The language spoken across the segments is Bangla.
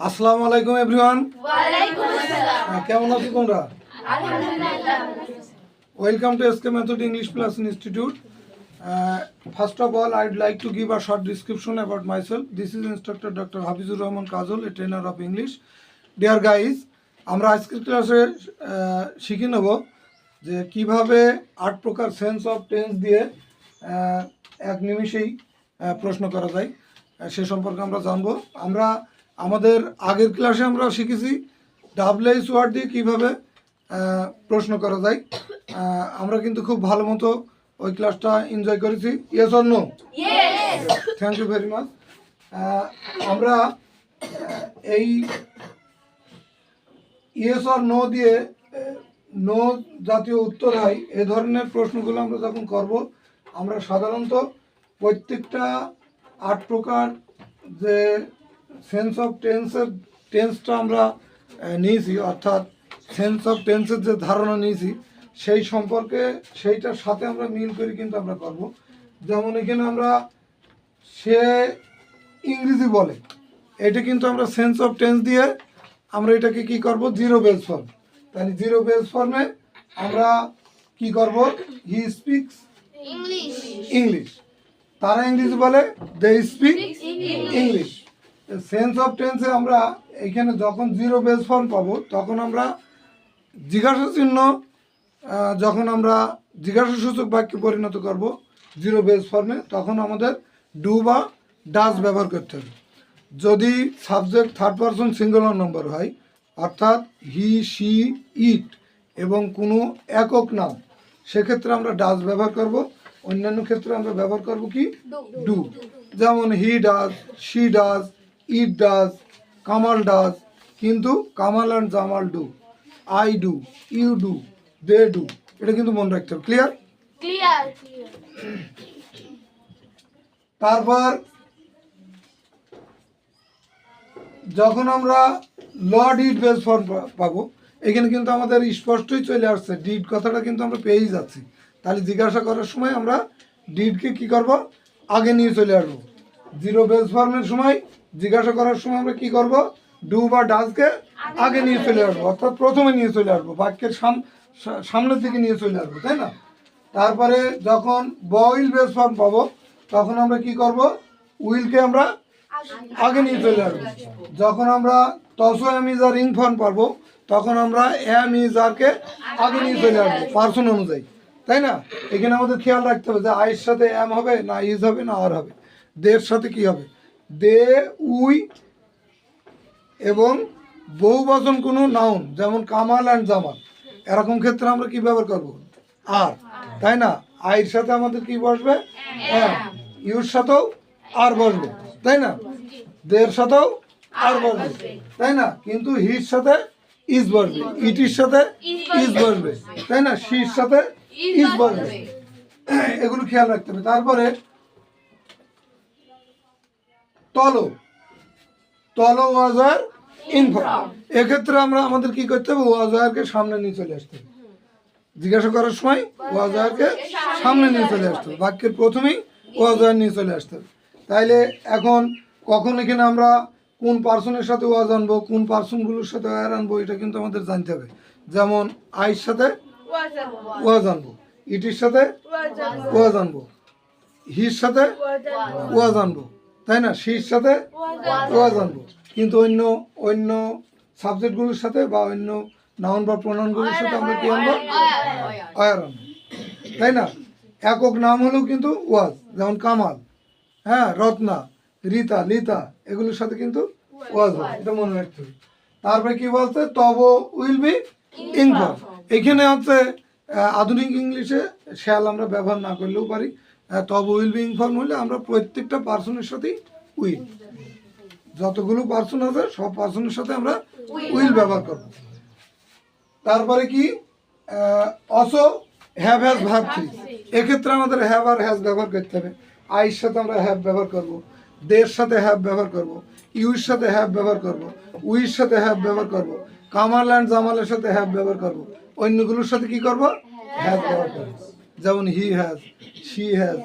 আসসালামু আলাইকুম এভরিওয়ান। কেমন আছো তোমরা? Welcome to SK method English class institute. First of all, I'd like to give a short description about myself. This is Instructor Dr. Hafizur Rahman Kajol, a trainer of English. Dear guys, আমরা আজকের ক্লাসে শিখে নেব যে কিভাবে 8 প্রকার সেন্স অফ টেন্স দিয়ে এক নিমিষেই প্রশ্ন করা যায় সে সম্পর্কে আমরা জানবো। আমরা আমাদের আগের ক্লাসে আমরা শিখেছি ডাবলএইচ ওয়ার্ড দিয়ে কীভাবে প্রশ্ন করা যায়। আমরা কিন্তু খুব ভালো মতো ওই ক্লাসটা এনজয় করেছি। Yes or no? Thank you very much. আমরা এই ইয়েস অর নো দিয়ে নো জাতীয় উত্তর হয় এ ধরনের প্রশ্নগুলো আমরা যখন করব, আমরা সাধারণত প্রত্যেকটা 8 প্রকার যে সেন্স অফ টেন্সটা আমরা নিয়েছি, অর্থাৎ সেন্স অফ টেন্সের যে ধারণা নিয়েছি সেই সম্পর্কে সেইটার সাথে আমরা মিল করে কিন্তু আমরা করব। যেমন এখানে আমরা সে ইংরেজি বলে, এটা কিন্তু আমরা সেন্স অফ টেন্স দিয়ে আমরা এটাকে কি করব, জিরো বেস ফর্ম। তাহলে জিরো বেস ফর্মে আমরা কি করব, হি স্পিক্স ইংলিশ, তারা ইংরেজি বলে, they speak English. Sense of টেন্সে আমরা এখানে যখন জিরো বেস ফর্ম পাবো তখন আমরা জিজ্ঞাসা চিহ্ন, যখন আমরা জিজ্ঞাসা সূচক বাক্যে পরিণত করব জিরো বেস ফর্মে, তখন আমাদের ডু বা ডাজ ব্যবহার করতে হবে। যদি সাবজেক্ট থার্ড পারসন সিঙ্গুলার নম্বর হয়, অর্থাৎ হি শি ইট এবং কোনো একক নাম, সেক্ষেত্রে আমরা ডাজ ব্যবহার করব। অন্যান্য ক্ষেত্রে আমরা ব্যবহার করব কি, ডু। যেমন he does, she does, it does, Kamal does. কিন্তু Kamal and Jamal do, I do, you do, they do. এটা কিন্তু মনে রাখতে হবে। ক্লিয়ার? তারপর যখন আমরা ল ডিড বেস ফর্ম পাবো, এখানে কিন্তু আমাদের স্পষ্টই চলে আসছে, ডিড কথাটা কিন্তু আমরা পেয়েই যাচ্ছি। তাহলে জিজ্ঞাসা করার সময় আমরা ডিডকে কি করব, আগে নিয়ে চলে আসবো। জিরো বেস ফর্মের সময় জিজ্ঞাসা করার সময় আমরা কি করব, ডু বা ডাজকে আগে নিয়ে চলে আসবো, অর্থাৎ প্রথমে নিয়ে চলে আসবো, বাক্যের সামনের দিকে নিয়ে চলে আসবো, তাই না? তারপরে যখন উইল বেস ফর্ম পাবো তখন আমরা কি করব, উইলকে আমরা আগে নিয়ে চলে আসবো। যখন আমরা তসো এম ইজ আর রিং ফর্ম পাবো তখন আমরা এম ইজ আরকে আগে নিয়ে চলে আসবো পার্সন অনুযায়ী, তাই না? এখানে আমাদের খেয়াল রাখতে হবে যে আইয়ের সাথে এম হবে না ইজ হবে না আর হবে। দের সাথে কি হবে, দে, উই এবং বহুবচন কোনো নাউন যেমন কামাল অ্যান্ড জামাল, এরকম ক্ষেত্রে আমরা কি ব্যবহার করব, আর, তাই না? আইয়ের সাথে আমাদের কি বসবে, এম। ইউর সাথেও আর বসবে, তাই না? দের সাথেও আর বসবে, তাই না? কিন্তু হির সাথে ইজ বসবে, ইটির সাথে ইজ বসবে, তাই না? শির সাথে ইজ বসবে। এগুলো খেয়াল রাখতে হবে। তারপরে তলো, তলো ওয়াজার ইনফর্ম, এক্ষেত্রে আমরা আমাদের কি করতে হবে, ওয়াজারকে সামনে নিয়ে চলে আসতে হবে। জিজ্ঞাসা করার সময় ওয়াজারকে সামনে নিয়ে চলে আসতে হবে, বাক্যের প্রথমেই ওয়াজার নিয়ে চলে আসতে হবে। তাইলে এখন কখন এখানে আমরা কোন পার্সনের সাথে ওয়াজ আনবো, কোন পার্সনগুলোর সাথে ওয়ার আনবো, এটা কিন্তু আমাদের জানতে হবে। যেমন আইয়ের সাথে ওয়াজ আনবো, ইটির সাথে ওয়াজ আনবো, হির সাথে ওয়াজ আনবো, তাই না? শির সাথে ওয়াজ আনবো। কিন্তু অন্য অন্য সাবজেক্টগুলোর সাথে বা অন্য নাউন বা প্রোনাউনগুলোর সাথে আমরা কি আনবো, ওয়ার আনবো, তাই না? একক নাম হলেও কিন্তু ওয়াজ, যেমন কামাল, হ্যাঁ, রত্না, রীতা, লিতা, এগুলোর সাথে কিন্তু ওয়াজ হবে, এটা মনে রাখতে হবে। তারপরে কি বলতে, তব উইল বি ইনফর্ম। এখানে হচ্ছে আধুনিক ইংলিশে শ্যাল আমরা ব্যবহার না করলেও পারি। তব উইল বি ইনফর্ম হলে আমরা প্রত্যেকটা পার্সনের সাথেই উইল, যতগুলো পার্সন আছে সব পার্সনের সাথে আমরা উইল ব্যবহার করব। তারপরে কি, also have has verb three, এক্ষেত্রে আমাদের হ্যাভ আর হ্যাজ ব্যবহার করতে হবে। আইয়ের সাথে আমরা হ্যাভ ব্যবহার করব, দের সাথে হ্যাভ ব্যবহার করব, ইউর সাথে হ্যাভ ব্যবহার করব, উইর সাথে হ্যাভ ব্যবহার করব, কামাল অ্যান্ড জামালের সাথে হ্যাভ ব্যবহার করব, অন্যগুলোর সাথে কি করব, হ্যাভ ব্যবহার করব। যেমন he has, she has,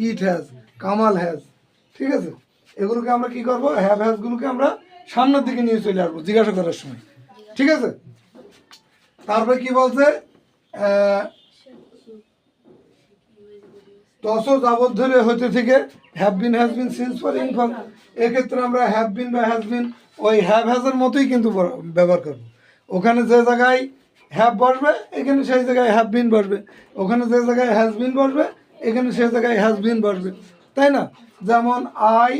it has, Kamal has, ঠিক আছে? এগুলোকে আমরা কি করব, হ্যাভ হ্যাজ গুলোকে আমরা সামনের দিকে নিয়ে চলে আসবো জিজ্ঞাসা করার সময়। ঠিক আছে, তারপরে কি বলছে, তস যাবত ধরে হইতে থেকে have been has been since for inform, এক্ষেত্রে আমরা হ্যাভ বিন বা হ্যাজ বিন ওই হ্যাভ হ্যাজের মতোই কিন্তু ব্যবহার করব। ওখানে যে জায়গায় হ্যাভ বসবে এখানে সেই জায়গায় হ্যাভ বিন বসবে, ওখানে যে জায়গায় হ্যাজ বিন বসবে এখানে সেই জায়গায় হ্যাজ বিন বসবে, তাই না? যেমন আই,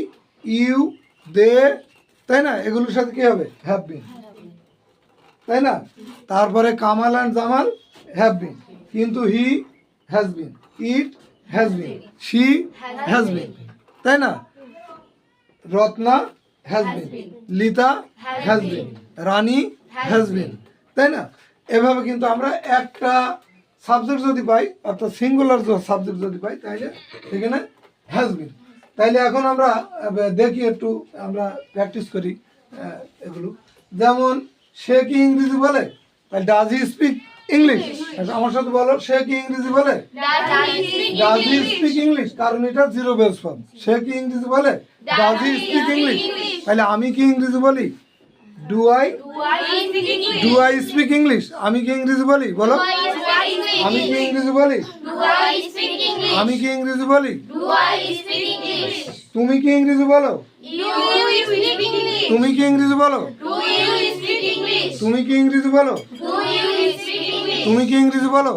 ইউ, দে, তাই না, এগুলোর সাথে কি হবে, হ্যাভ বিন, তাই না? তারপরে Kamal and Jamal have been, কিন্তু he has been, it has been, she has been, তাই না? Ratna has been, Lita has been, Rani has been, তাই না? এভাবে কিন্তু আমরা একটা সাবজেক্ট যদি পাই, অর্থাৎ সিঙ্গুলার সাবজেক্ট যদি পাই, তাইলে এখানে হ্যাজ বিন। তাইলে এখন আমরা দেখি একটু আমরা প্র্যাকটিস করি এগুলো। যেমন সে কি ইংরেজি বলে, তাহলে ডাজ হি স্পিক ইংলিশ, আমার সাথে বলো, সে কি ইংরেজি বলে, ডাজ হি স্পিক ইংলিশ, কারণ এটা জিরো বেস ফর্ম। সে কি ইংরেজি বলে, ডাজ হি স্পিক ইংলিশ। তাহলে আমি কি ইংরেজি বলি, ডু আই স্পিক ইংলিশ, আমি কি ইংরেজি বলি, বলো, আমি কি ইংরেজি বলি, আমি কি ইংরেজি বলি, তুমি কি ইংরেজি বলো, তুমি কি ইংরেজি বলো, তুমি কি ইংরেজি বলো, তুমি কি ইংরেজি বলো,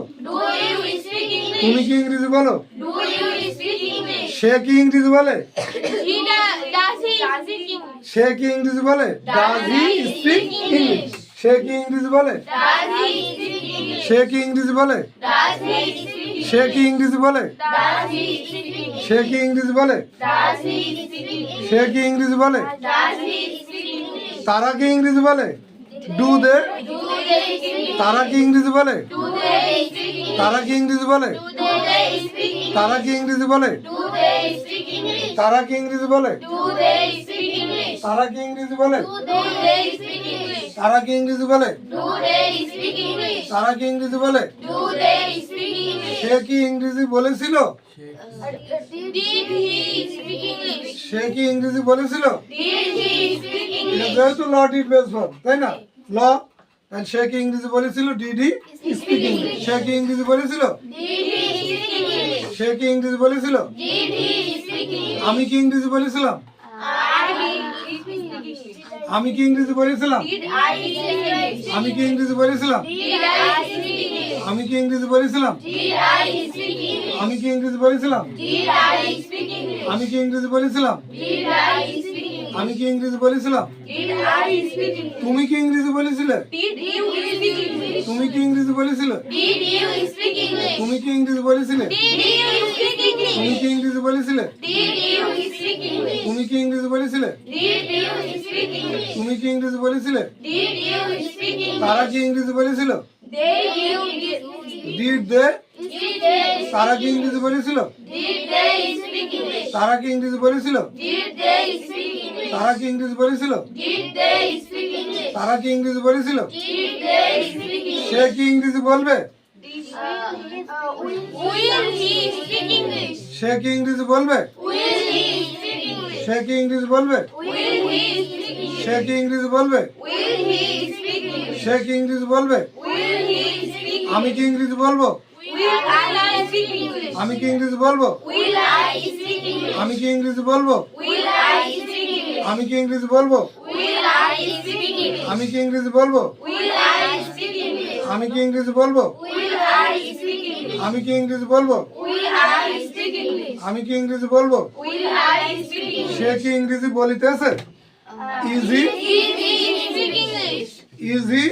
তুমি কি ইংরেজি বলো। সে কি ইংরেজি বলে, সে কি ইংরেজি বলে, ডাজ হি স্পিক ইংলিশ, সে কি ইংরেজি বলে, সে কি ইংরেজি বলে, সে কি ইংরেজি বলে, সে কি ইংরেজি বলে, সে কি ইংরেজি বলে। তারা কি ইংরেজি বলে, ডু দে, তারা কি ইংরেজি বলে, তারা কি ইংরেজি বলে, তারা কি ইংরেজি বলে, তারা কি ইংরেজি বলে, তারা কি ইংরেজি বলে, তারা কি ইংরেজি বলে, তারা কি ইংরেজি বলে। সে কি ইংরেজি বলেছিল, সে কি ইংরেজি বলেছিল, যেহেতু ল ডিড বেস ফর্ম, তাই না, ল, সে কি ইংরেজি বলেছিল, ডিড হি স্পিক ইংলিশ, সে কি ইংরেজি বলেছিল, সে কি ইংরেজি বলেছিল। আমি কি ইংরেজি বলেছিলাম, আমি কি ইংরেজি বলেছিলাম, আমি কি ইংরেজি বলেছিলাম, আমি কি ইংরেজি বলেছিলাম, আমি কি ইংরেজি বলেছিলাম, আমি কি ইংরেজি বলেছিলাম, আমি কি ইংরেজি বলেছিলাম। তুমি কি ইংরেজি বলেছিলে, তুমি কি ইংরেজি বলেছিলে, তুমি কি ইংরেজি বলেছিলে, তুমি কি ইংরেজি বলেছিলে, তুমি কি ইংরেজি বলেছিলে, তুমি কি ইংরেজি বলেছিলে। তারা কি ইংরেজি বলেছিল, ডিড দে, তারা কি ইংরেজি বলেছিল, তারা কি ইংরেজি বলেছিল, তারা কি ইংরেজি বলেছিল, তারা কি ইংরেজি বলেছিল। সে কি ইংরেজি বলবে, সে কি ইংরেজি বলবে, সে কি ইংরেজি বলবে, সে কি ইংরেজি বলবে, সে কি ইংরেজি বলবে। আমি কি ইংরেজি বলবো, আমি কি ইংরেজি বলবো, আমি কি ইংরেজি বলবো, আমি কি ইংরেজি বলবো, আমি কি ইংরেজি বলবো, আমি কি ইংরেজি বলবো, আমি কি ইংরেজি বলবো, আমি কি ইংরেজি বলবো। সে কি ইংরেজি বলিতেছে, is he, is he,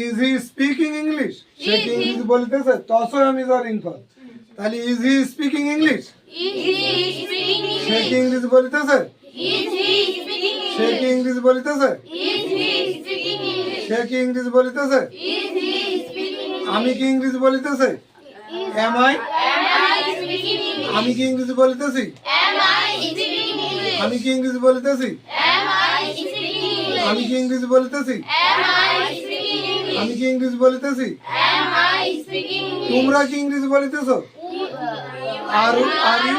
is he speaking English, সে কি ইংরেজি বলিতেছে, তসো আমি যার ইনফল, তাহলে ইজি স্পিকিং ইংলিশ, সে কি ইংরেজি বলিতেছে, সে কি ইংরেজি বলিতেছে, সে কি ইংরেজি বলিতেছে। আমি কি ইংরেজি বলিতেছে, এম আই, আমি কি ইংরেজি বলিতেছি, আমি কি ইংরেজি বলিতেছি, আমি কি ইংরেজি বলিতেছি, আমি কি ইংরেজি বলিতেছি। তোমরা কি ইংরেজি বলিতেছো, are you,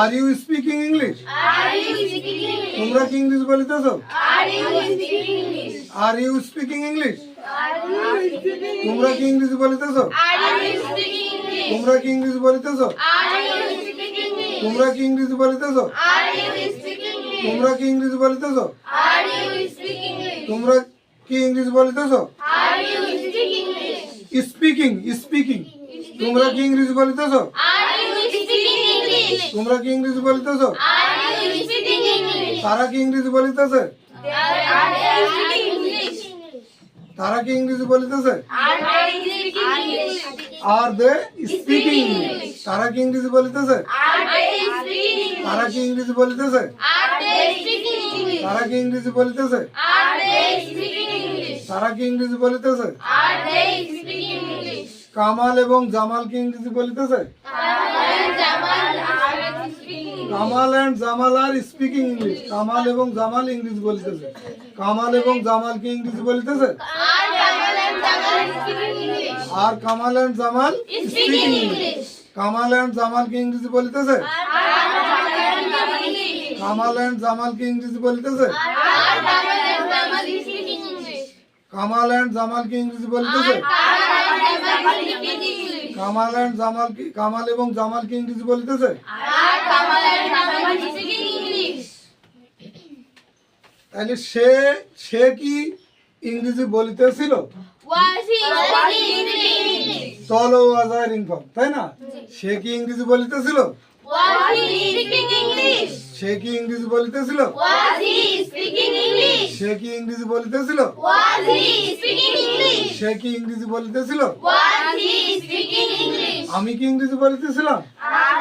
are you speaking English Are you speaking English? তোমরা কি ইংলিশ বলিতেছো Are you speaking English? Are you speaking English Are you speaking তোমরা কি ইংলিশ বলিতেছো Are you speaking English? তোমরা কি ইংলিশ বলিতেছো Are you speaking English? তোমরা কি ইংলিশ বলিতেছো Are you speaking English? তোমরা কি ইংলিশ বলিতেছো Are you speaking English? তোমরা কি ইংলিশ বলিতেছো Are you speaking English? Speaking speaking তোমরা কি ইংলিশ বলিতেছো Are you speaking English? তোমরা কি ইংলিশ বলিতেছো Are you speaking English? তারা কি ইংলিশ বলিতেছে Are they speaking English? তারা কি ইংলিশ বলিতেছে Are they speaking English? Are they speaking English তারা কি ইংলিশ বলিতেছে Are they speaking English? তারা কি ইংলিশ বলিতেছে Are they speaking English? তারা কি ইংলিশ বলিতেছে Are they speaking English? তারা কি ইংলিশ বলিতেছে Are they speaking English? Kamal এবং জামাল কি ইংলিশ বলিতেছে Kamal and Jamal are speaking English. Kamal and Jamal are speaking English Kamal এবং জামাল ইংলিশ বলিতেছে কামাল এবং জামাল কি ইংলিশ বলিতেছে Are Kamal and Jamal speaking English? Are Kamal and Jamal Speaking speaking English English. Kamal and Jamal কি ইংলিশ বলিতেছে Are Kamal and Jamal English? Kamal and Jamal কি ইংলিশ বলিতেছে Are Kamal and Jamal speaking English? Kamal and Jamal কি ইংলিশ বলিতেছে Are Kamal and Jamal speaking English? Kamal and Jamal কি কামাল এবং জামাল কি ইংলিশ বলিতেছে Are Kamal and Jamal speaking English? তাহলে সে সে কি ইংরেজি বলিতেছিল Was he speaking English? চলো আজার ইনফর্ম তাই না সে কি ইংরেজি বলিতেছিল Was he speaking English? সে কি ইংরেজি বলিতেছিল Was he speaking English? সে কি ইংরেজি বলিতেছিল Was he speaking English? সে কি ইংরেজি বলিতেছিল Was he speaking English? আমি কি ইংরেজি বলিতেছিলাম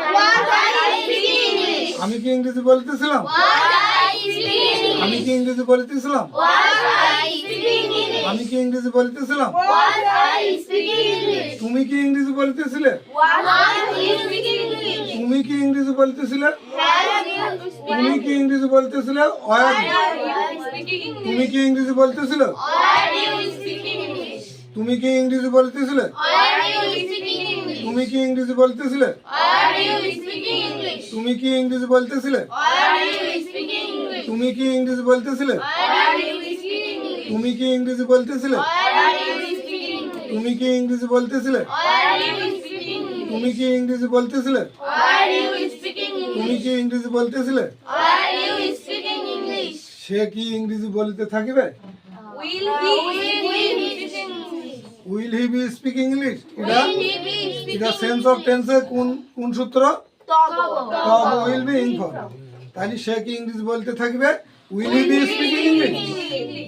Was I speaking English? আমি কি ইংরেজি বলিতেছিলাম Was I speaking English? আমি কি ইংরেজি বলিতেছিলাম Was I speaking English? আমি কি ইংরেজি বলিতেছিলাম Was I speaking English? তুমি কি ইংরেজি বলিতেছিলে Was he speaking English? তুমি কি ইংরেজি বলিতেছিলে Has you তুমি কি ইংরেজি বলিতেছিলে অয়ার speaking English? তুমি কি ইংরেজি বলিতেছিলে Are you speaking English? তুমি কি ইংরেজি বলিতেছিলে Are you speaking English? তুমি কি ইংরেজি বলিতেছিলে Are you speaking English? তুমি কি ইংরেজি বলিতেছিলে Are you speaking English? তুমি কি ইংরেজি বলিতেছিলে Are you speaking English? তুমি কি ইংরেজি বলতেছিলে Are you speaking English? তুমি কি ইংরেজি বলতেছিলে Are you speaking English? তুমি কি ইংরেজি বলতেছিলে Are you speaking তুমি English? কি ইংরেজি বলতেছিলে Are you speaking English? সে কি ইংরেজি বলিতে থাকিবে Will he be speaking English? Will he be speaking English এটা Will he be এটা speaking সেন্স অফ টেন্সে কোন কোন সূত্র Tobo. তব উইল বি ইনফর্ম তাহলে সে কি ইংরেজি বলতে থাকবে will he be speaking English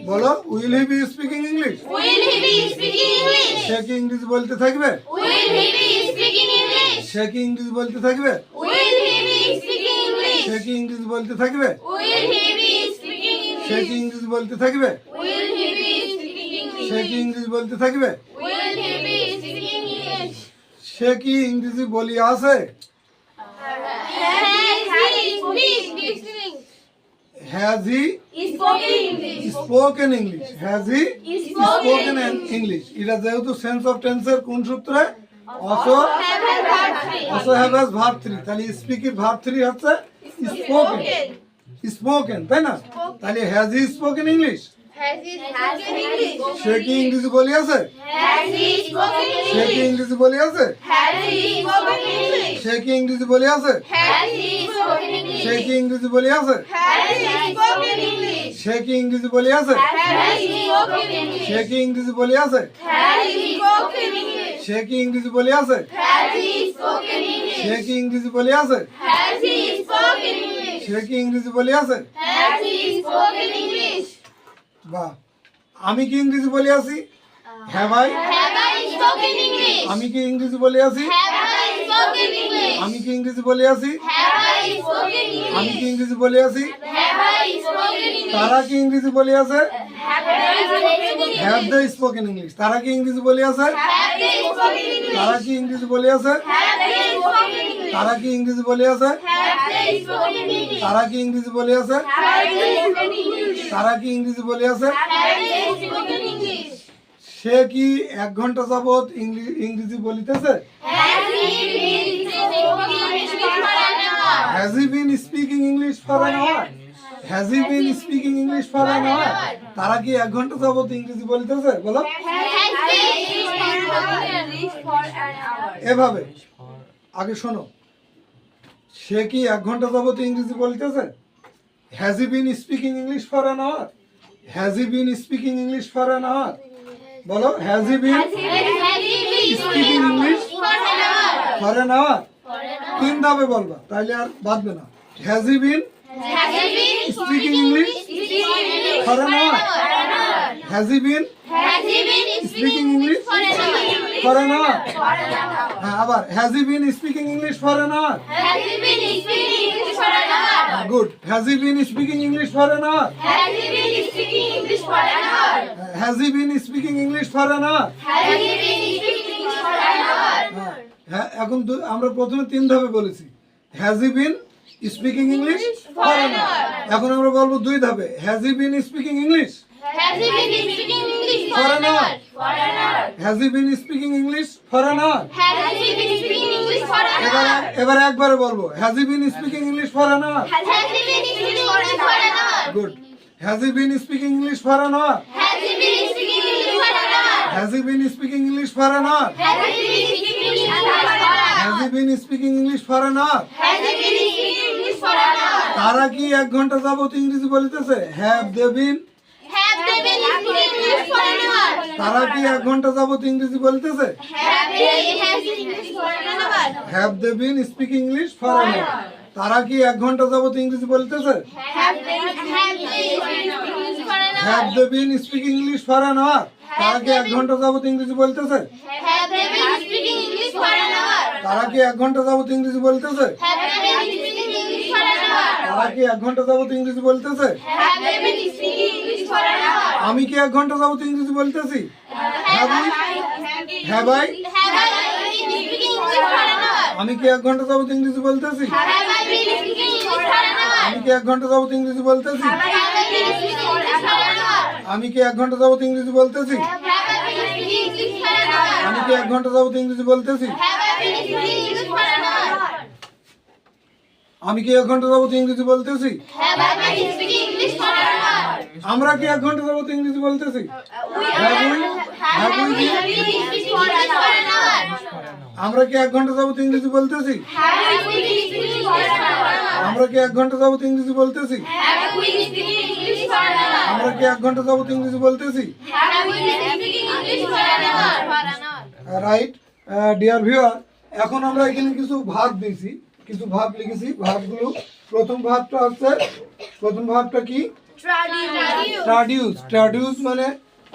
বলো will he be speaking English Will he be speaking English? সে কি ইংরেজি বলতে থাকবে Will he be speaking English? সে কি ইংরেজি বলতে থাকবে Will he be speaking English? সে কি ইংরেজি বলতে থাকবে Will he be speaking say English? কি ইংরেজি বলতে থাকবে Will he be speaking English? সে কি ইংরেজি বলতে থাকবে Will he be speaking English? সে কি ইংরেজি বলি আছে has he spoken English has he spoken English এটা যেহেতু সেন্স অফ টেন্সের কোন সূত্রে also also have S verb 3 তাহলে স্পিক এর ভার্ব 3 হচ্ছে স্পোকেন স্পোকেন তাই না তাহলে হ্যাজ হি স্পোকেন ইংলিশ সে কি ইংরেজি বলি আছে সে কি ইংরেজি বলি আছে সে কি ইংরেজি বলি আছে সে কি ইংরেজি বলি আছে সে কি ইংরেজি বলি আছে সে কি ইংরেজি বলি আছে সে কি ইংরেজি বলি আছে সে কি ইংরেজি বলি আছে সে কি ইংরেজি বলি আছে বাহ আমি কি ইংরেজি বলি আছি হ্যাভ আই আমি কি ইংরেজি বলি আছি আমি কি ইংরেজি বলি আছি আমি কি ইংরেজি বলি আছি তারা কি ইংরেজি বলি আছে হ্যাভ দে স্পোকেন ইংলিশ তারা কি ইংরেজি বলি আছে তারা কি ইংরেজি বলি আছে তারা কি ইংরেজি বলি আছে তারা কি ইংরেজি বলি আছে তারা কি ইংরেজি বলি আছে সে কি 1 ঘন্টা যাবত ইংরেজি বলিতেছে Has he been speaking English for an hour? Has he been speaking English for an hour? তারা কি 1 ঘন্টা যাবত ইংরেজি বলতেছে? বলো এভাবে। আগে শোনো, সে কি 1 ঘন্টা যাবত ইংরেজি বলতেছে? Has he been speaking English for an hour? Has he been speaking English for an hour? বলো, has he been speaking English for an hour? 3 ধাপে বলবা, তাইলে আর বাদবে না। Has he been speaking English for an hour? Has he been speaking English for an hour? হ্যাঁ, আবার has he been speaking English for an hour? Good. Has he been speaking English for an hour? Has he been speaking English for an hour? হ্যাঁ, এখন আমরা প্রথমে 3 ধাপে বলেছি। Has he been speaking English for an hour? এখন আমরা বলবো 2 ধাপে। Has he been speaking English for an hour? Has he been speaking English for an hour? এবার একবারে বলবো। Has he been speaking English for an hour? Good. Has he been speaking English for an hour? Has he been speaking English for an hour? Has he been speaking English for an hour? তারা কি 1 ঘন্টা যাবত ইংরেজি বলতেছে? Have they been? তারা কি 1 ঘন্টা যাবত ইংরেজি বলতেছে? Have they been speaking English for an hour? তারা কি 1 ঘন্টা যাবত ইংরেজি বলতেছে? Have they been speaking English for an hour? তারা কি 1 ঘন্টা যাবত ইংরেজি বলতেছে? তারা কি 1 ঘন্টা যাবত ইংরেজি বলতেছে? তারা কি 1 ঘন্টা যাবত ইংরেজি বলতেছে? আমি কি 1 ঘন্টা যাবত ইংরেজি বলতেছি? Have I? আমি কি 1 ঘন্টা যাবত ইংরেজি বলতেছি? আমি কি 1 ঘন্টা যাবত ইংরেজি বলতেছি? আমি কি 1 ঘন্টা যাবত ইংরেজি বলতেছি? আমি কি 1 ঘন্টা যাবত ইংরেজি বলতেছি? আমি কি 1 ঘন্টা যাবত ইংরেজি বলতেছি? আমরা কি 1 ঘন্টা যাবত ইংরেজি বলতেছি? আমরা কি 1 ঘন্টা যাবত ইংরেজি বলতেছি? আমরা কি 1 ঘন্টা যাবত ইংরেজি বলতেছি? আমরা কি 1 ঘন্টা যাবত ইংরেজি বলতেছি? রাইট ডিয়ার ভিউয়ার, এখন আমরা এখানে কিছু ভার্ব দিয়েছি, কিছু ভার্ব লিখেছি। ভার্বগুলো প্রথম ভার্বটা কি? ট্রাডিউস। ট্রাডিউস মানে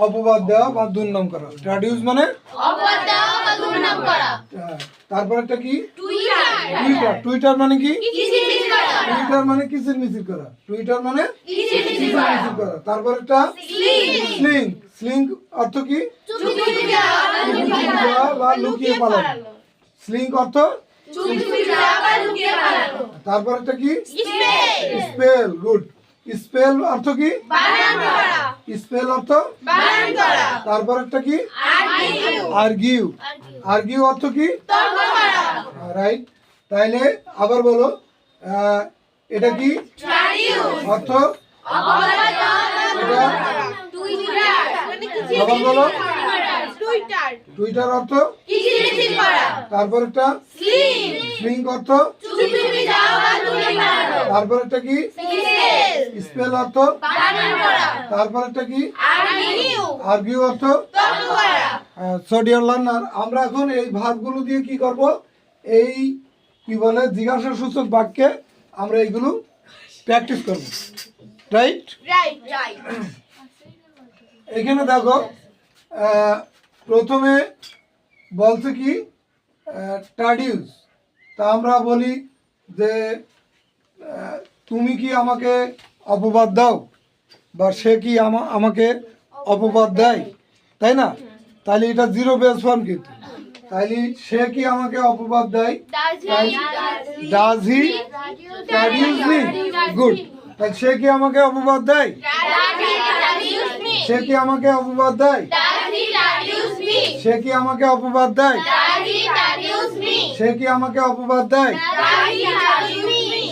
অপবাদ দেওয়া বা দুর্নাম করা। ট্রাডিউস মানে তারপর একটা কি? টুইটার। টুইটার মানে কি? টুইটার মানে কিচিরমিচির করা। টুইটার মানে কিচিরমিচির করা। তারপর একটা স্লিং। স্লিং অর্থ কি? বা লুকিয়ে পালানো। স্লিং অর্থ। তারপর একটা কি? স্পেল। গুড। স্পেল অর্থ কি? স্পেল অর্থ। তারপর একটা কি? আর্গিউ। আর্গিউ অর্থ কি? রাইট। তাইলে আবার বলো, এটা কি অর্থ? এটা আবার বলো। টুইটার অর্থ। তারপর একটা স্লিং অর্থ। তারপর একটা কি? স্পেল অর্থ। তারপর একটা কি? আর্গিউ অর্থ। সো ডিয়ার লার্নার, আমরা এখন এই ভার্বগুলো দিয়ে কি করব? এই কি বলে জিজ্ঞাসা সূচক বাক্যে আমরা এইগুলো প্র্যাকটিস করব। রাইট? এখানে দেখো, প্রথমে বলছে কি? ট্রাডিউস। তা আমরা বলি যে তুমি কি আমাকে অপবাদ দাও, বা সে কি আমাকে অপবাদ দেয়, তাই না? তাহলে এটা জিরো বেস ফর্ম কিন্তু। তাইলে সে কি আমাকে অপবাদ দেয়? Does he traduce me? Good. তাহলে সে কি আমাকে অপবাদ দেয়? সে কি আমাকে অপবাদ দেয়? সে কি আমাকে অপবাদ দেয়? সে কি আমাকে অপবাদ দেয়?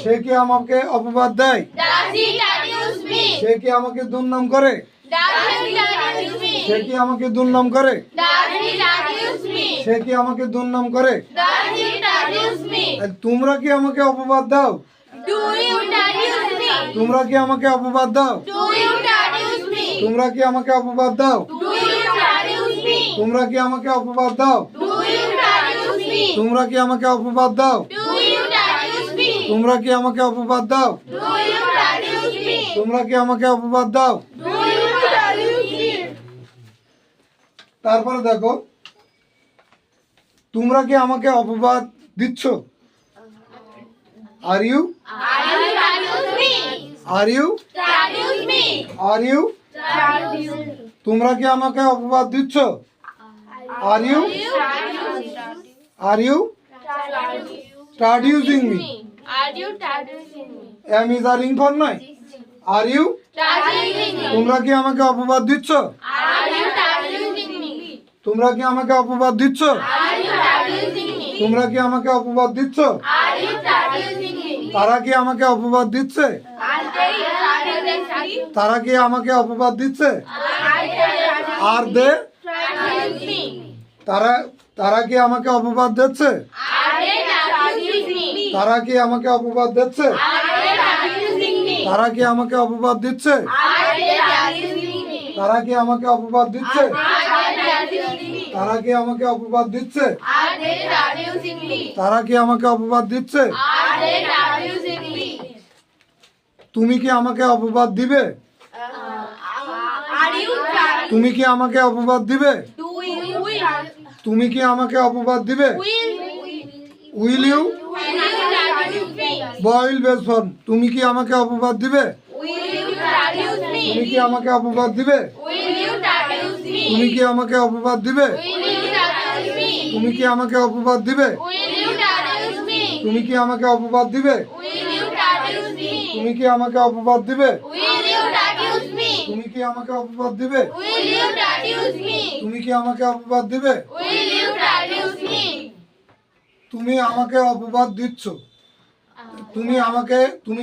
সে কি আমাকে অপবাদ দেয়? Does he traduce me? সে কি আমাকে দুর্নাম করে? Does he traduce me? সে কি আমাকে দুর্নাম করে? Does he traduce me? সে কি আমাকে দুর্নাম করে? Does he traduce me? আর তোমরা কি আমাকে অপবাদ দাও? Do you traduce me? তোমরা কি আমাকে অপবাদ দাও? Do you traduce me? তোমরা কি আমাকে অপবাদ দাও? Do you traduce me? তোমরা কি আমাকে অপবাদ দাও? Do you traduce me? তোমরা কি আমাকে অপবাদ দাও? Do you traduce me? তোমরা কি আমাকে অপবাদ দাও? Do you traduce me? তোমরা কি আমাকে অপবাদ দাও? Do you traduce me? তারপরে দেখো, তোমরা কি আমাকে অপবাদ দিচ্ছ? Are you Are you traduce me? Are you Traduce me? Are you Traduce me? তোমরা কি আমাকে অপবাদ দিচ্ছ? Are you are you traducing me? Are you traducing me? Am is are ing for নয়। Are you Traducing me? তোমরা কি আমাকে অপবাদ দিচ্ছ? Are you traducing me? তোমরা কি আমাকে অপবাদ দিচ্ছ? Are you traducing me? তোমরা কি আমাকে অপবাদ দিচ্ছ? Are you traducing me? তারা কি আমাকে অপবাদ দিচ্ছে? Are they traducing? তারা কি আমাকে অপবাদ দিচ্ছে? Are they R they traducing me? তারা তারা কি আমাকে অপবাদ দিচ্ছে? Are they traducing me? তারা কি আমাকে অপবাদ দিচ্ছে? Are they traducing me? তারা কি আমাকে অপবাদ দিচ্ছে? Are they traducing me? তারা কি আমাকে অপবাদ দিচ্ছে? Are they traducing me? তারা কি আমাকে অপবাদ দিচ্ছে? Are they traducing me? তারা কি আমাকে অপবাদ দিচ্ছে? Are they traducing me? তুমি কি আমাকে অপবাদ দিবে? Are you traducing? তুমি কি আমাকে অপবাদ দিবে? Do you তুমি কি আমাকে অপবাদ দিবে? Will you Will you traduce me? বয়েল বেস ফর্ম তুমি কি আমাকে অপবাদ দিবে? Will you traduce তুমি me? কি আমাকে অপবাদ দিবে? Will you traduce me? তুমি কি আমাকে অপবাদ দিবে? Will you traduce me? তুমি কি আমাকে অপবাদ দিবে? Will you traduce me? তুমি কি আমাকে অপবাদ দিবে? Will you traduce me? তুমি কি আমাকে অপবাদ দিবে? Will you traduce me? তুমি কি আমাকে অপবাদ দিবে? Will you traduce me? তুমি কি আমাকে অপবাদ দিবে? Will you traduce me? তুমি আমাকে অপবাদ দিচ্ছ। তুমি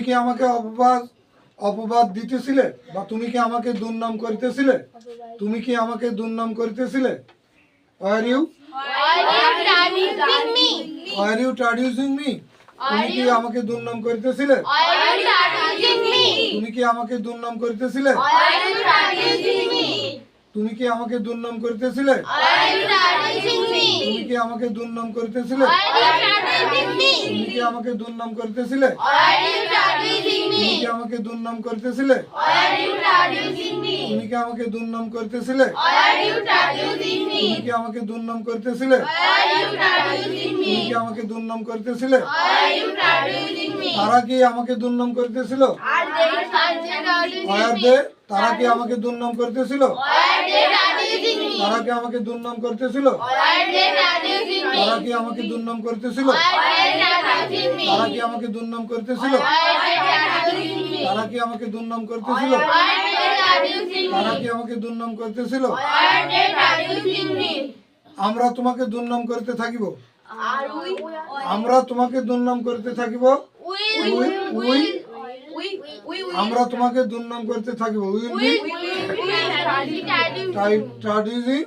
কি আমাকে অপবাদ দিতেছিলে বা তুমি কি আমাকে দুর্নাম করিতেছিলে? তুমি কি আমাকে দুর্নাম করিতেছিলে? Are you Are you traducing me? Are you traducing me? তুমি কি আমাকে দুর্নাম করিতেছিলে? Are you traducing me? তুমি কি আমাকে দুর্নাম করিতেছিলে? Are you traducing me? তুমি কি আমাকে দুর্নাম করিতেছিলে? Are you traducing me? তুমি কি আমাকে দুর্নাম করিতেছিলে? Are you traducing me? তুমি কি আমাকে দুর্নাম করিতেছিলে? Are you traducing তুমি me? কি আমাকে দুর্নাম করিতেছিলে? Are you traducing me? তুমি কি আমাকে দুর্নাম করিতেছিলে? Are you traducing me? তুমি কি আমাকে দুর্নাম করিতেছিলে? Are you traducing তুমি me? কি আমাকে দুর্নাম করিতেছিলে? Are you traducing me? তারা কি আমাকে দুর্নাম করিতেছিল? Are they traducing R me? দে তারা কি আমাকে দুর্নাম করিতেছিল? Are they traducing me? তারা কি আমাকে দুর্নাম করিতেছিল? Are they traducing me? তারা কি আমাকে দুর্নাম করিতেছিল? Are they traducing me? তারা কি আমাকে দুর্নাম করিতেছিল? Are they traducing me? তারা কি আমাকে দুর্নাম করিতেছিল? Are they traducing তারা me? কি আমাকে দুর্নাম করিতেছিল? Are they traducing me? আমরা তোমাকে দুর্নাম করতে থাকিব। Are we? আমরা তোমাকে দুর্নাম করতে থাকিব। আমরা তোমাকে দুর্নাম করতে থাকিব। উইল বি ট্রাডিউসিং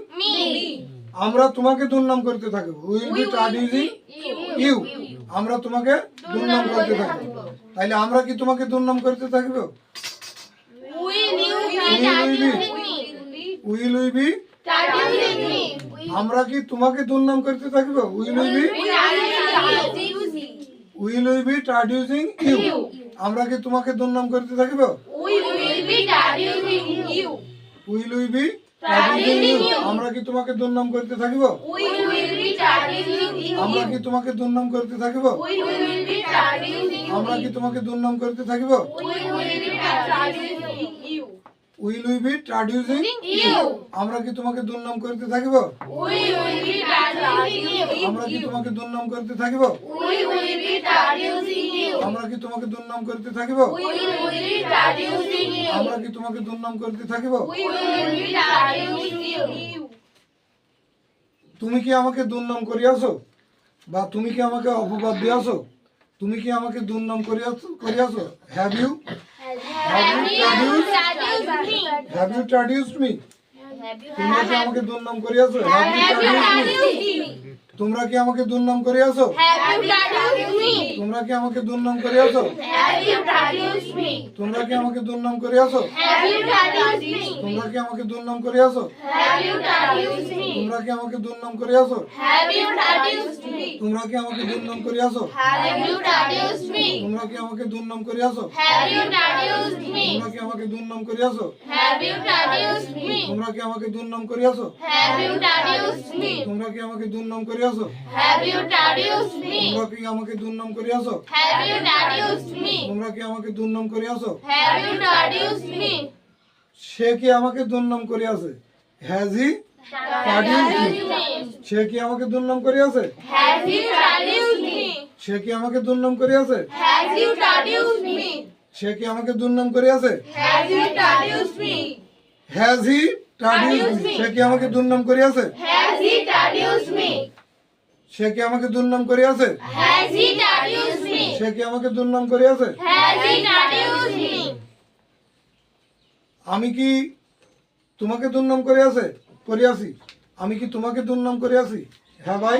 আমরা তোমাকে দুর্নাম করতে থাকিব। উইল বি ট্রাডিউসিং ইউ আমরা তোমাকে দুর্নাম করতে থাকিব। তাইলে আমরা কি তোমাকে দুর্নাম করতে থাকিব? উইল উই বি আমরা কি তোমাকে দুর্নাম করতে থাকিব? উইল উই বি ট্রাডিউসিং ইউ আমরা কি তোমাকে দুর্নাম করতে থাকিব? উইল উই বি ট্রাডিউসিং ইউ আমরা কি তোমাকে দুর্নাম করতে থাকিব? আমরা কি তোমাকে দুর্নাম করতে থাকিব? আমরা কি তোমাকে দুর্নাম করতে থাকিব? উইল উই বি ট্রাডিউসিং ইউ আমরা কি তোমাকে দুর্নাম করতে থাকিব? আমরা কি তোমাকে দুর্নাম করতে থাকিব? আমরা কি তোমাকে দুর্নাম করতে থাকিব? আমরা কি তোমাকে দুর্নাম করতে থাকিব? তুমি কি আমাকে দুর্নাম করিয়াছো বা তুমি কি আমাকে অপবাদ দিয়াছো? তুমি কি আমাকে দুর্নাম করিয়াছো? Have you traduced me? তোমরা কি আমাকে দুর্নাম করিয়াছো? তোমরা কি আমাকে দুর্নাম করিয়াছো? তোমরা কি আমাকে দুর্নাম করিয়াছো? তোমরা কি আমাকে দুর্নাম করিয়াছো? তোমরা কি আমাকে দুর্নাম করিয়াছো? তোমরা কি আমাকে দুর্নাম করিয়াছো? তোমরা কি আমাকে দুর্নাম করিয়াছো? তোমরা কি আমাকে দুর্নাম করিয়াছো? তোমরা কি আমাকে দুর্নাম করিয়াছো? তোমরা কি আমাকে দুর্নাম করিয়াছো? তোমরা কি আমাকে দুর্নাম করিয়াছো? তোমরা কি আমাকে দুর্নাম করিয়াছো? তোমরা কি আমাকে দুর্নাম করিয়াছো? সে কি আমাকে দুর্নাম করিয়াছে? Has he ট্রাডিউসড me? সে কি আমাকে দুর্নাম করিয়াছে? সে কি আমাকে দুর্নাম করিয়াছে? সে কি আমাকে দুর্নাম করিয়াছে? Has he ট্রাডিউসড me? সে কি আমাকে দুর্নাম করিয়াছে? সে কি আমাকে দুর্নাম করিয়াছে? সে কি আমাকে দুর্নাম করিয়াছে? আমি কি তোমাকে দুর্নাম করিয়াছে করিয়াছি? আমি কি তোমাকে দুর্নাম করিয়াছি? হ্যাঁ ভাই,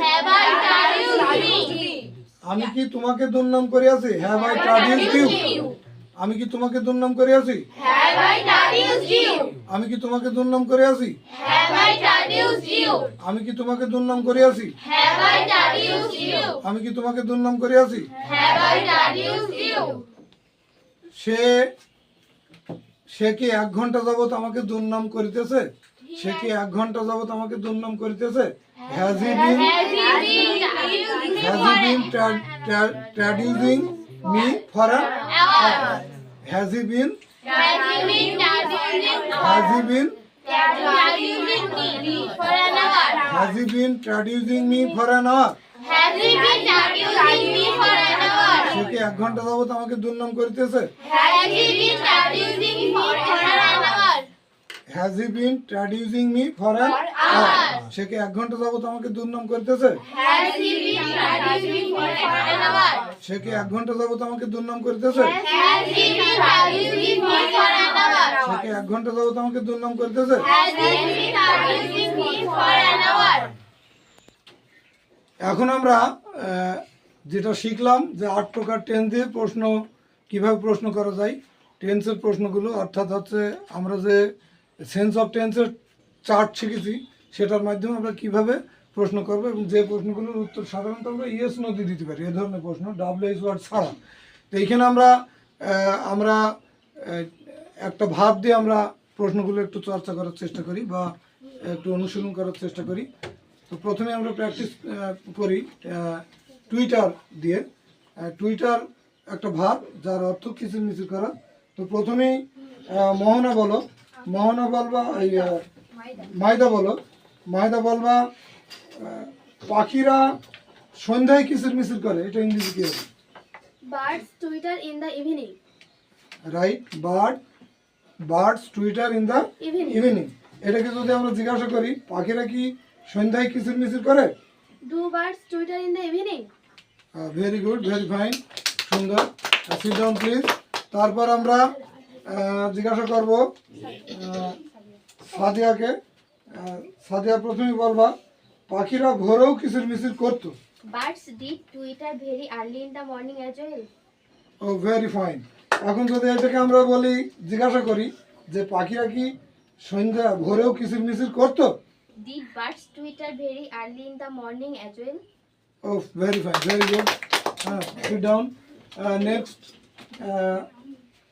আমি কি তোমাকে দুর্নাম করিয়াছি? Have I traduced you? আমি কি তোমাকে দুর্নাম করিয়াছি? আমি কি তোমাকে দুর্নাম করিয়াছি? আমি কি তোমাকে দুর্নাম করিয়াছি? আমি কি তোমাকে দুর্নাম করিয়াছি? সে সে কি 1 ঘন্টা যাবত আমাকে দুর্নাম করিতেছে? সে কি 1 ঘন্টা যাবত আমাকে দুর্নাম করিতেছে? Has he been traducing me for an hour? Has he been traducing me for an hour? সে কি 1 ঘন্টা যাবত আমাকে দুর্নাম করিতেছে? Has he been traducing me for an hour? সে কি 1 ঘন্টা যাবত আমাকে দুর্নাম করিতেছে? সে কি 1 ঘন্টা যাবত আমাকে দুর্নাম করিতেছে? সে কি 1 ঘন্টা যাবত আমাকে দুর্নাম করিতেছে? এখন আমরা যেটা শিখলাম যে 8 প্রকার টেন্স দিয়ে প্রশ্ন কিভাবে প্রশ্ন করা যায়। টেন্সের প্রশ্নগুলো অর্থাৎ হচ্ছে আমরা যে সেন্স অফ টেন্সের চার্ট শিখেছি সেটার মাধ্যমে আমরা কিভাবে প্রশ্ন করব এবং যে প্রশ্নগুলোর উত্তর সাধারণত আমরা ইয়েস নো দিয়ে দিতে পারি, এ ধরনের প্রশ্ন WH ওয়ার্ড ছাড়া। তো এইখানে আমরা একটা ভাব দিয়ে আমরা প্রশ্নগুলো একটু চর্চা করার চেষ্টা করি বা একটু অনুশীলন করার চেষ্টা করি। তো প্রথমে আমরা প্র্যাকটিস করি টুইটার দিয়ে। টুইটার একটা ভাব যার অর্থ কিচিরমিচির করা। তো প্রথমেই মোহনা বলো, মোহনা বলবা এই মায়দা বলো, মায়দা বলবা পাখিরা সন্ধ্যায় কিচিরমিচির করে, এটা ইংরেজি কি হবে? Birds twitter in the evening. Right, birds Twitter in the evening. এটাকে যদি আমরা জিজ্ঞাসা করি পাখিরা কি সন্ধ্যায় কিচিরমিচির করে? Do birds twitter in the evening? Very good, very fine, সুন্দর। Sit down please. তারপর আমরা জিজ্ঞাসা করব সাদিয়াকে। সাদিয়া প্রথমেই বলবা পাখিরা ভোরেও কিচিরমিচির করতো। Birds did twitter very early in the morning as well. O very fine. এখন যদি এটাকে আমরা বলি জিজ্ঞাসা করি যে পাখিরা কি সন্ধ্যা ভোরেও কিচিরমিচির করতো? Did birds twitter very early in the morning as well? O very fine, very good. Sit down. Next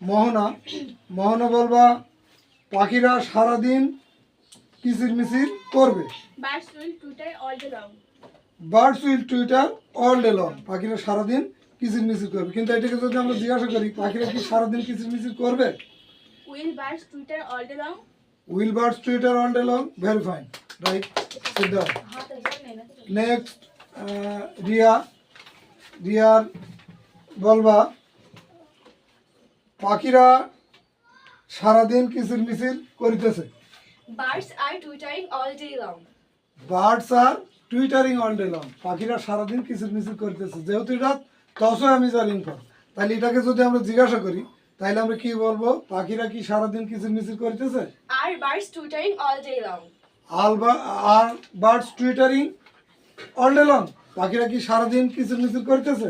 Mohana. Mohana বলবা পাখিরা সারাদিন কিচিরমিচির করবে। Birds will twitter all day long. Birds will Twitter all day long. পাখিরা সারাদিন কিচিরমিচির করবে। কিন্তু এটাকে যদি আমরা জিজ্ঞাসা করি পাখিরা কি সারাদিন কিচিরমিচির করবে? Will birds twitter all day long? Will birds twitter all day long. Very fine, right, sit down. Next Riya. রিয়ার বলবা পাখিরা সারাদিন কিচিরমিচির করিতেছে। Birds are twittering all day long. Birds R twittering all day long. পাখিরা সারাদিন কিচিরমিচির করতেছে। যেহেতু এটা তসয়ামিজার ইনফর্ম। তাহলে এটাকে যদি আমরা জিজ্ঞাসা করি তাহলে আমরা কি বলবো? পাখিরা কি সারাদিন কিচিরমিচির করতেছে? Are birds twittering all day long? Are birds twittering all day long. পাখিরা কি সারাদিন কিচিরমিচির করতেছে?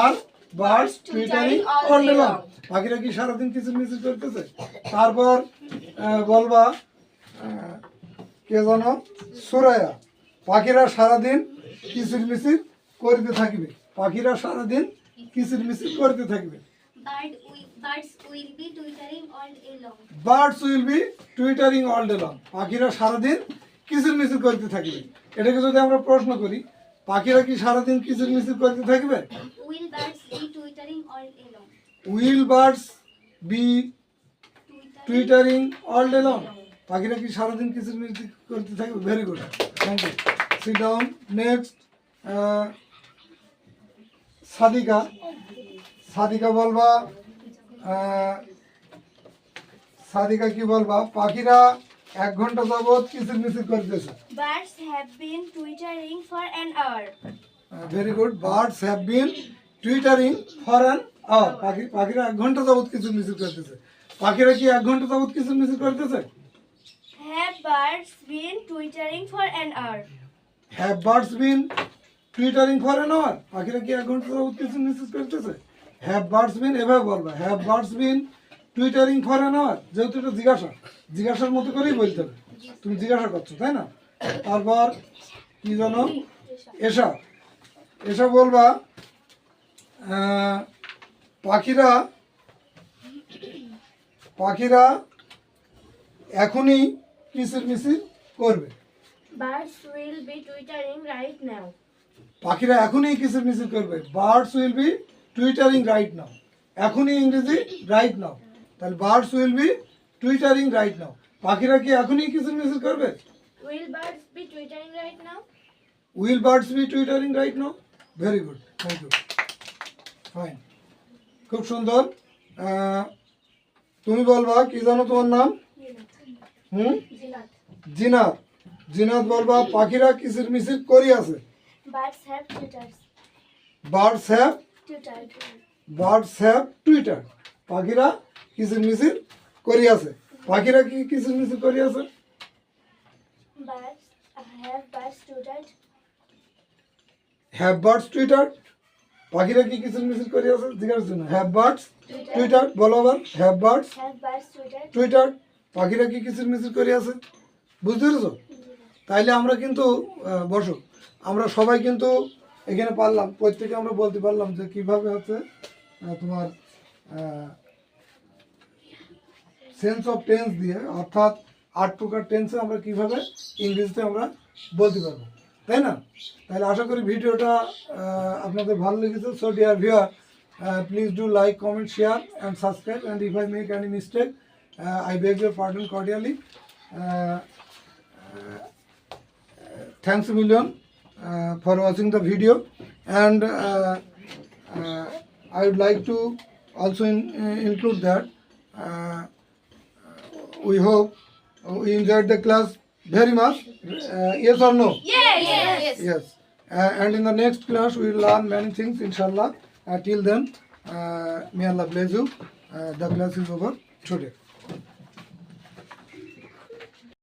Are birds twittering all day long. পাখিরা কি সারাদিন কিচিরমিচির করতেছে? তারপর বলবা কে জানো? সুরায়া। পাখিরা সারাদিন কিচিরমিচির করতে থাকবে। পাখিরা সারাদিন কিচিরমিচির করতে থাকবে। Birds will be twittering all day long. Birds will be twittering all day long. পাখিরা সারাদিন কিচিরমিচির করতে থাকবে। এটাকে যদি আমরা প্রশ্ন করি, পাখিরা কি সারাদিন কিচিরমিচির করতে থাকবে? Will birds be twittering all day long? Will birds be twittering all day long. পাখিরা কি সারাদিন কিচিরমিচির করতে থাকবে? Very good, thank you. Sit down. Next Sadika. Sadika বলবা সাদিকা কি বলবা? পাখিরা 1 ঘন্টা যাবত কিচিরমিচির করতেছে। Birds have been twittering for an hour. Very good. Birds have been twittering for an hour. পাখিরা 1 ঘন্টা যাবত কিচিরমিচির করতেছে। পাখিরা কি 1 ঘন্টা যাবত কিচিরমিচির করতেছে? Have birds been twittering for an hour? Have birds been twittering for an hour. পাখিরা কি 1 ঘন্টা যাবত কিচিরমিচির করতেছে? হ্যাভ বার্ডস বিন, এভাবে বলবা, have birds been twittering for an hour. যেহেতু এটা জিজ্ঞাসার মতো করেই বলতে হবে। তুমি জিজ্ঞাসা করছো, তাই না? তারপর কি জানো? এসা বলবা পাখিরা এখনই কিচিরমিচির করবে। Birds will be twittering right now. পাখিরা এখনই কিচিরমিচির করবে। Birds will be twittering right নাও। এখনই ইংরেজি রাইট নাও। তাহলে birds will be twittering right নাও। পাখিরা কি এখনই কিচিরমিচির করবে? Will birds be twittering right now? Will birds be twittering right now. Very good, thank you, fine, খুব সুন্দর। তুমি বলবা কি জানো তোমার নাম? জিনাত। জিনাত বলবা পাখিরা কিচিরমিচির করি আছে। Birds have twitters. Birds have Twittered. Twitter. পাখিরা কিচিরমিচির করি আছে। পাখিরা কি কিচিরমিচির করি আছে? Birds twittered. Have birds Twitter. পাখিরা কি কিচিরমিচির করি আছে? জিজ্ঞাসা জন্য হ্যাভ বার্ডস টুইটার। বলো আবার, have birds Have birds twittered? Twitter. পাখিরা কি কিচিরমিচির করি আছে? বুঝতে পেরেছো? তাইলে আমরা কিন্তু বসো, আমরা সবাই কিন্তু এখানে পারলাম, প্রত্যেকে আমরা বলতে পারলাম যে কিভাবে হচ্ছে তোমার সেন্স অফ টেন্স দিয়ে, অর্থাৎ 8 প্রকার টেন্সে আমরা কিভাবে ইংরেজিতে আমরা বলতে পারবো, তাই না? তাহলে আশা করি ভিডিওটা আপনাদের ভালো লেগেছে। So dear viewer, please do like, comment, share and subscribe, and if I make any mistake I beg your pardon cordially. Thanks a million for watching the video, and I would like to also include that we hope we enjoyed the class very much. Yes or no? Yes. And in the next class we will learn many things, inshallah. Till then, may Allah bless you. The class is over today.